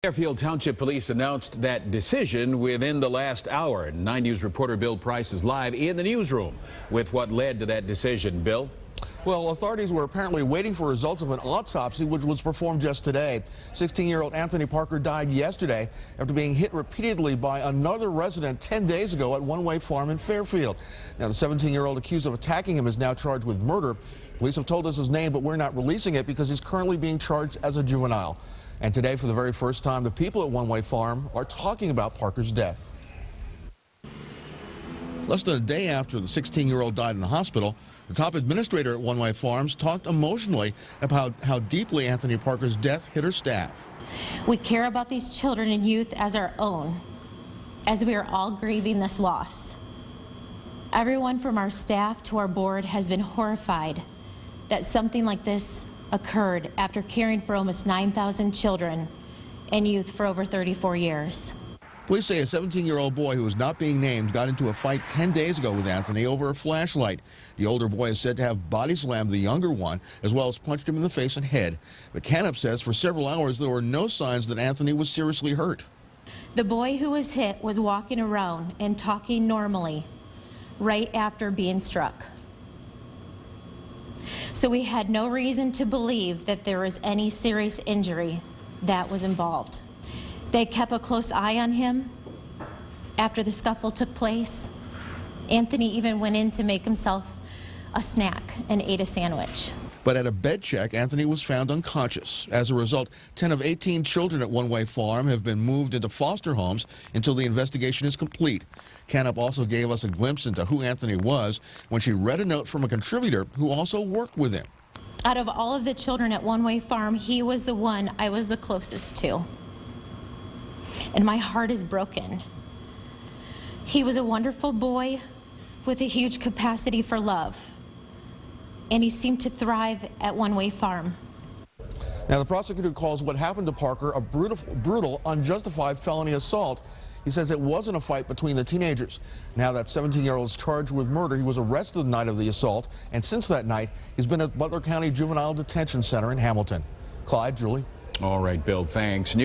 Fairfield Township Police announced that decision within the last hour. 9 News reporter Bill Price is live in the newsroom with what led to that decision. Bill? Well, authorities were apparently waiting for results of an autopsy which was performed just today. 16-year-old Anthony Parker died yesterday after being hit repeatedly by another resident 10 days ago at One Way Farm in Fairfield. Now, the 17-year-old accused of attacking him is now charged with murder. Police have told us his name, but we're not releasing it because he's currently being charged as a juvenile. And today, for the very first time, the people at One Way Farm are talking about Parker's death. Less than a day after the 16-year-old died in the hospital, the top administrator at One Way Farms talked emotionally about how deeply Anthony Parker's death hit her staff. We care about these children and youth as our own, as we are all grieving this loss. Everyone from our staff to our board has been horrified that something like this occurred after caring for almost 9,000 children and youth for over 34 years. Police say a 17-year-old boy who is not being named got into a fight 10 days ago with Anthony over a flashlight. The older boy is said to have body slammed the younger one, as well as punched him in the face and head. The Canup says for several hours there were no signs that Anthony was seriously hurt. The boy who was hit was walking around and talking normally right after being struck. So we had no reason to believe that there was any serious injury that was involved. They kept a close eye on him after the scuffle took place. Anthony even went in to make himself a snack and ate a sandwich. But at a bed check, Anthony was found unconscious. As a result, 10 of 18 children at One Way Farm have been moved into foster homes until the investigation is complete. Canup also gave us a glimpse into who Anthony was when she read a note from a contributor who also worked with him. Out of all of the children at One Way Farm, he was the one I was the closest to. And my heart is broken. He was a wonderful boy with a huge capacity for love. And he seemed to thrive at One Way Farm. Now, the prosecutor calls what happened to Parker a brutal, unjustified felony assault. He says it wasn't a fight between the teenagers. Now that 17-year-old is charged with murder. He was arrested the night of the assault, and since that night, he's been at Butler County Juvenile Detention Center in Hamilton. Clyde, Julie. All right, Bill, thanks.